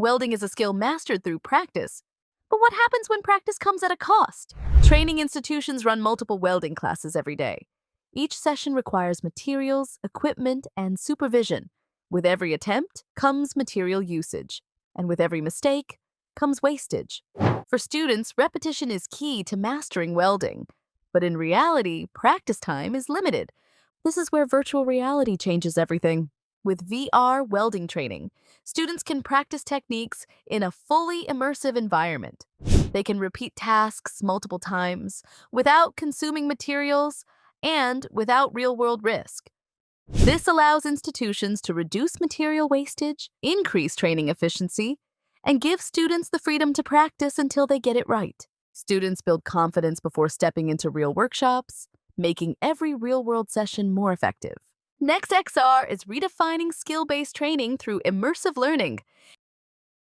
Welding is a skill mastered through practice. But what happens when practice comes at a cost? Training institutions run multiple welding classes every day. Each session requires materials, equipment, and supervision. With every attempt comes material usage, and with every mistake comes wastage. For students, repetition is key to mastering welding. But in reality, practice time is limited. This is where virtual reality changes everything. With VR welding training, students can practice techniques in a fully immersive environment. They can repeat tasks multiple times without consuming materials and without real-world risk. This allows institutions to reduce material wastage, increase training efficiency, and give students the freedom to practice until they get it right. Students build confidence before stepping into real workshops, making every real-world session more effective. NextXR is redefining skill-based training through immersive learning.